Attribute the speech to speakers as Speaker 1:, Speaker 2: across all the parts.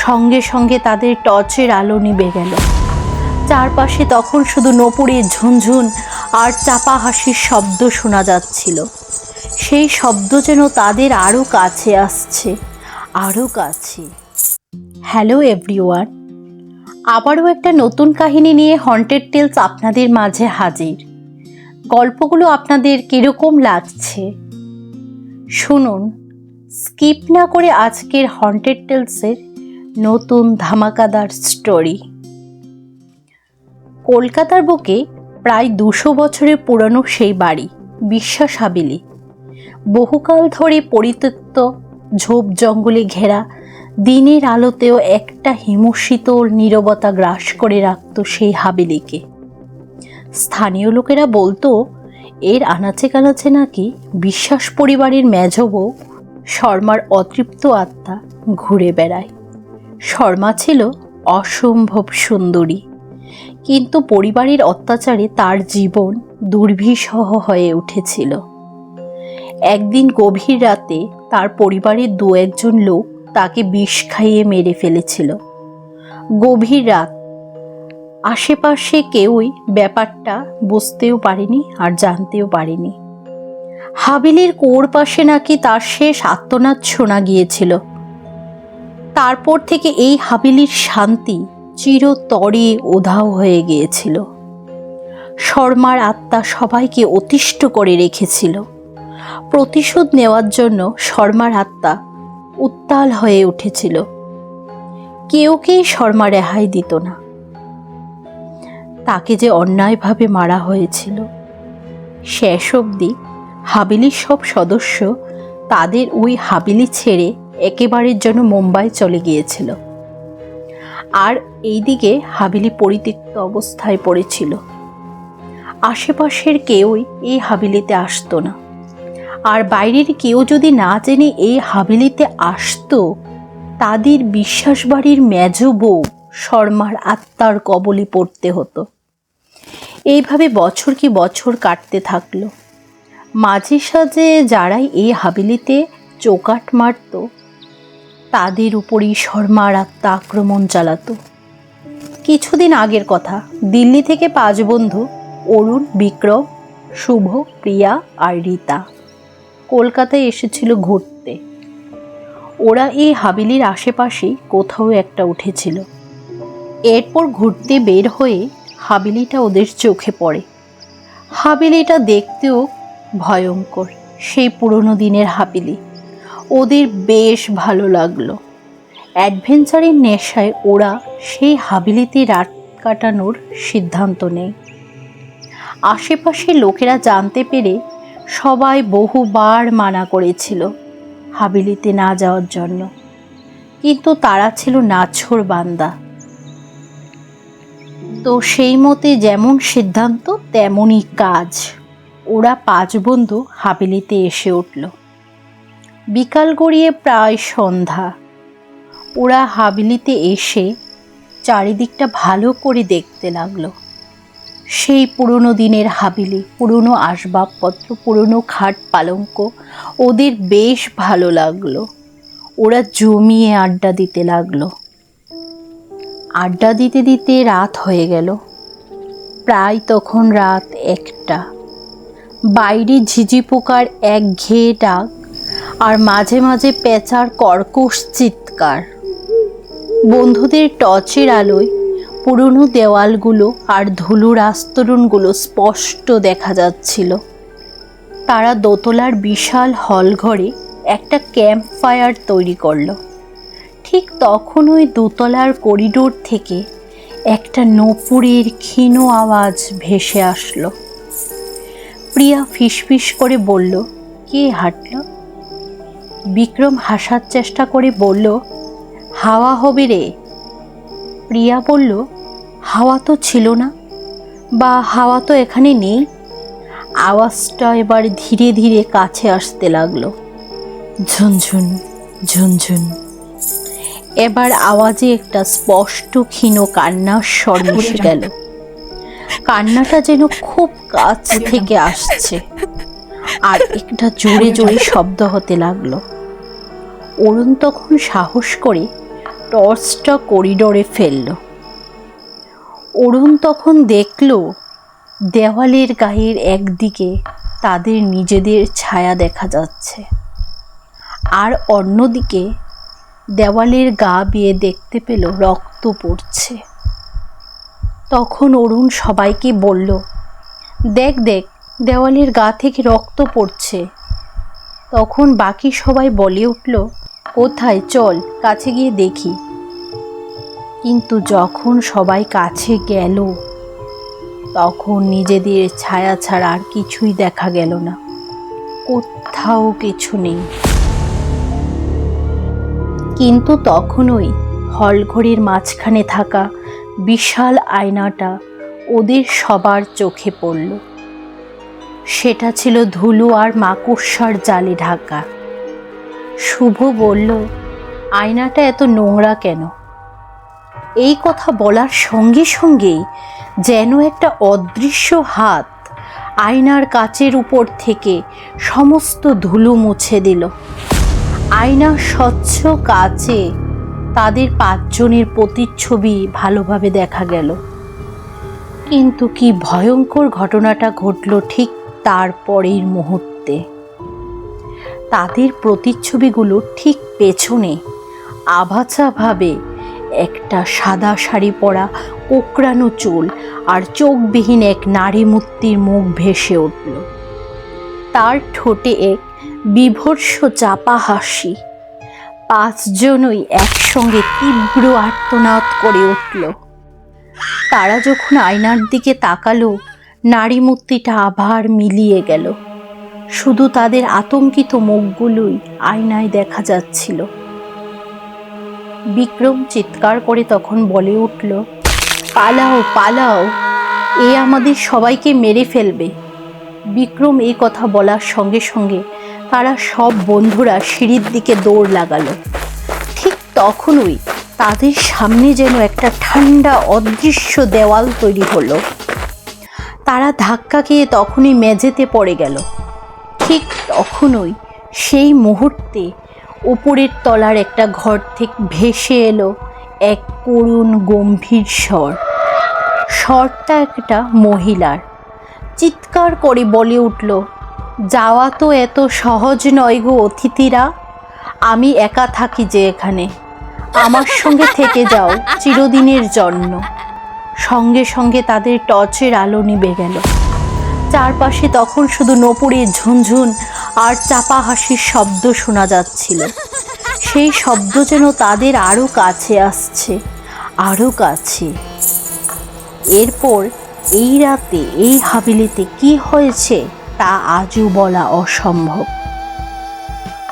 Speaker 1: সঙ্গে সঙ্গে তাদের টর্চের আলো নিভে গেল। চারপাশে তখন শুধু নূপুরের ঝুনঝুন আর চাপা হাসির শব্দ শোনা যাচ্ছিল। সেই শব্দ যেন তাদের আরও কাছে আসছে, আরও কাছে। হ্যালো এভরিওয়ান, আবারও একটা নতুন কাহিনী নিয়ে হন্টেড টেলস আপনাদের মাঝে হাজির। গল্পগুলো আপনাদের কীরকম লাগছে শুনুন, স্কিপ না করে আজকের হন্টেড টেলসের নতুন ধামাকাদার স্টোরি। কলকাতার বুকে প্রায় 200 বছরের পুরনো সেই বাড়ি বিশ্বাস হাবিলি। বহুকাল ধরে পরিত্যক্ত, ঝোপ জঙ্গলে ঘেরা, দিনের আলোতেও একটা হিমশীতল নীরবতা গ্রাস করে রাখত সেই হাবিলিকে। স্থানীয় লোকেরা বলতো এর আনাচে কানাচে নাকি বিশ্বাস পরিবারের মেজ বউ শর্মার অতৃপ্ত আত্মা ঘুরে বেড়ায়। শর্মা ছিল অসম্ভব সুন্দরী, কিন্তু পরিবারের অত্যাচারে তার জীবন দুর্বিষহ হয়ে উঠেছিল। একদিন গভীর রাতে তার পরিবারের 2-1 লোক তাকে বিষ খাইয়ে মেরে ফেলেছিল। গভীর রাত, আশেপাশে কেউই ব্যাপারটা বুঝতেও পারেনি আর জানতেও পারেনি। হাবিলির কুয়োর পাশে নাকি তার শেষ আর্তনাদ শোনা গিয়েছিল। তারপর থেকে এই হাবিলির শান্তি চিরতরে উধাও হয়ে গিয়েছিল। শর্মার আত্মা সবাইকে অতিষ্ঠ করে রেখেছিল। প্রতিশোধ নেওয়ার জন্য শর্মার আত্মা উত্তাল হয়ে উঠেছিল। কেউকেই শর্মা রেহাই দিত না। তাকে যে অন্যায়ভাবে মারা হয়েছিল, শেষ অবধি হাবিলির সব সদস্য তাদের ওই হাবিলি ছেড়ে একেবারের জন্য মুম্বাই চলে গিয়েছিল। আর এইদিকে হাবিলি পরিত্যক্ত অবস্থায় পড়েছিল। আশেপাশের কেউই এই হাবিলিতে আসতো না। আর বাইরের কেউ যদি না জেনে এই হাবিলিতে আসতো, তাদের বিশ্বাস বাড়ির মেজ বউ শর্মার আত্মার কবলে পড়তে হতো। এইভাবে বছর কি বছর কাটতে থাকলো। মাঝে সাঝে যারাই এই হাবিলিতে চোকাট মারত, তাদের উপরই শর্মার আত্মা আক্রমণ চালাতো। কিছুদিন আগের কথা, দিল্লি থেকে 5 বন্ধু অরুণ, বিক্রম, শুভ, প্রিয়া আর রীতা কলকাতায় এসেছিল ঘুরতে। ওরা এই হাবিলির আশেপাশেই কোথাও একটা উঠেছিল। এরপর ঘুরতে বের হয়ে হাবিলিটা ওদের চোখে পড়ে। হাবিলিটা দেখতেও ভয়ঙ্কর, সেই পুরনো দিনের হাবিলি। ওদের বেশ ভালো লাগলো। অ্যাডভেঞ্চারের নেশায় ওরা সেই হাবিলিতে রাত কাটানোর সিদ্ধান্ত নেয়। আশেপাশের লোকেরা জানতে পেরে সবাই বহুবার মানা করেছিল হাবিলিতে না যাওয়ার জন্য, কিন্তু তারা ছিল নাছোড় বান্দা। তো সেই মতে যেমন সিদ্ধান্ত তেমনই কাজ। ওরা 5 বন্ধু হাবিলিতে এসে উঠল। বিকাল গড়িয়ে প্রায় সন্ধ্যা। ওরা হাবিলিতে এসে চারিদিকটা ভালো করে দেখতে লাগলো। সেই পুরনো দিনের হাবিলি, পুরনো আসবাবপত্র, পুরনো খাট পালঙ্ক ওদের বেশ ভালো লাগলো। ওরা জমিয়ে আড্ডা দিতে লাগলো। আড্ডা দিতে দিতে রাত হয়ে গেল। প্রায় তখন রাত 1টা। বাইরে ঝিঝি পোকার একঘেয়ে ডাক আর মাঝে মাঝে পেঁচার কর্কশ চিৎকার। বন্ধুদের টর্চের আলোয় পুরনো দেওয়ালগুলো আর ধুলোর আস্তরণগুলো স্পষ্ট দেখা যাচ্ছিল। তারা দোতলার বিশাল হল ঘরে একটা ক্যাম্প ফায়ার তৈরি করলো। ঠিক তখন ওই দোতলার করিডোর থেকে একটা নূপুরের ক্ষীণ আওয়াজ ভেসে আসলো। প্রিয়া ফিসফিস করে বলল, কে হাঁটল? বিক্রম হাসার চেষ্টা করে বলল, হাওয়া হবে রে। প্রিয়া বলল, হাওয়া তো ছিল না, বা হাওয়া তো এখানে নেই। আওয়াজটা এবার ধীরে ধীরে কাছে আসতে লাগলো। ঝুনঝুন ঝুনঝুন। এবার আওয়াজে একটা স্পষ্ট ক্ষীণ কান্নার স্বর মিশে গেল। কান্নাটা যেন খুব কাছ থেকে আসছে আর একটা জোরে জোরে শব্দ হতে লাগলো। অরুণ তখন সাহস করে টর্চটা করিডোরে ফেলল। অরুণ তখন দেখল দেওয়ালের গায়ের একদিকে তাদের নিজেদের ছায়া দেখা যাচ্ছে, আর অন্যদিকে দেওয়ালের গা বেয়ে দেখতে পেল রক্ত পড়ছে। তখন অরুণ সবাইকে বলল, দেখ দেখ, দেওয়ালের গা থেকে রক্ত পড়ছে। তখন বাকি সবাই বলে উঠল, কোথায়, চল কাছে গিয়ে দেখি। কিন্তু যখন সবাই কাছে গেল তখন নিজেদের ছায়া ছাড়া আর কিছুই দেখা গেল না, কোথাও কিছু নেই। কিন্তু তখনই হলঘরের মাঝখানে থাকা বিশাল আয়নাটা ওদের সবার চোখে পড়ল। সেটা ছিল ধুলো আর মাকড়সার জালে ঢাকা। শুভ বলল, আয়নাটা এত নোংরা কেন? এই কথা বলার সঙ্গে সঙ্গেই যেন একটা অদৃশ্য হাত আয়নার কাচের উপর থেকে সমস্ত ধুলো মুছে দিল। আয়নার স্বচ্ছ কাচে তাদের 5 জনের প্রতিচ্ছবি ভালোভাবে দেখা গেল। কিন্তু কি ভয়ঙ্কর ঘটনাটা ঘটল ঠিক তারপরের মুহূর্তে। তাদের প্রতিচ্ছবিগুলো ঠিক পেছনে আভাচাভাবে একটা সাদা শাড়ি পরা, কোঁকড়ানো চুল আর চোখবিহীন এক নারী মূর্তির মুখ ভেসে উঠল। তার ঠোঁটে এক বিভৎস চাপা হাসি। 5 জনই একসঙ্গে তীব্র আর্তনাদ করে উঠল। তারা যখন আয়নার দিকে তাকালো, নারী মূর্তিটা আবার মিলিয়ে গেল। শুধু তাদের আতঙ্কিত মুখগুলোই আয়নায় দেখা যাচ্ছিল। বিক্রম চিৎকার করে তখন বলে উঠল, পালাও পালাও, এ আমাদের সবাইকে মেরে ফেলবে। বিক্রম এই কথা বলার সঙ্গে সঙ্গে তারা সব বন্ধুরা সিঁড়ির দিকে দৌড় লাগালো। ঠিক তখনই তাদের সামনে যেন একটা ঠান্ডা অদৃশ্য দেওয়াল তৈরি হলো। তারা ধাক্কা খেয়ে তখনই মেঝেতে পড়ে গেল। ঠিক তখনই সেই মুহূর্তে উপরের তলার একটা ঘর থেকে ভেসে এলো এক করুণ গম্ভীর স্বর। স্বরটা একটা মহিলার। চিৎকার করে বলে উঠল, যাওয়া তো এত সহজ নয় গো অতিথিরা, আমি একা থাকি যে এখানে, আমার সঙ্গে থেকে যাও চিরদিনের জন্য। সঙ্গে সঙ্গে তাদের টর্চের আলো নিভে গেল। চারপাশে তখন শুধু নূপুরের ঝুনঝুন আর চাপা হাসির শব্দ শোনা যাচ্ছিল। সেই শব্দ যেন তাদের আরও কাছে আসছে, আরও কাছে। এরপর এই রাতে এই হাভেলিতে কি হয়েছে তা আজও বলা অসম্ভব।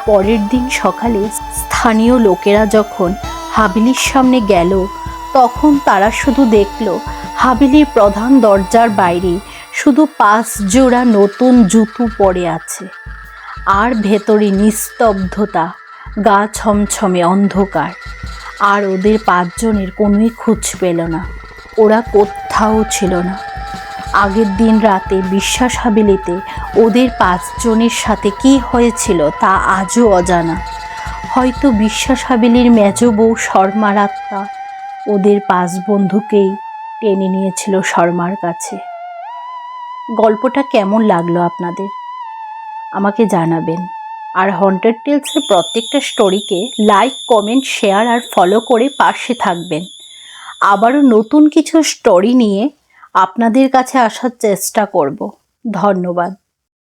Speaker 1: পরের দিন সকালে স্থানীয় লোকেরা যখন হাভেলির সামনে গেল তখন তারা শুধু দেখল হাভেলির প্রধান দরজার বাইরে শুধু 5 জোড়া নতুন জুতো পড়ে আছে, আর ভেতরে নিস্তব্ধতা, গা ছমছমে অন্ধকার। আর ওদের 5 জনের কোনোই খোঁজ পেল না, ওরা কোথাও ছিল না। আগের দিন রাতে বিশ্বাস হাভেলিতে ওদের 5 জনের সাথে কি হয়েছিল তা আজও অজানা। হয়তো বিশ্বাস হাভেলির মেজ বউ শর্মার আত্মা ওদের 5 বন্ধুকেই টেনে নিয়েছিল শর্মার কাছে। গল্পটা কেমন লাগলো আপনাদের আমাকে জানাবেন। আর হন্টেড টেলসের প্রত্যেকটা স্টোরিকে লাইক, কমেন্ট, শেয়ার আর ফলো করে পাশে থাকবেন। আবারও নতুন কিছু স্টোরি নিয়ে আপনাদের কাছে আসার চেষ্টা করব। ধন্যবাদ।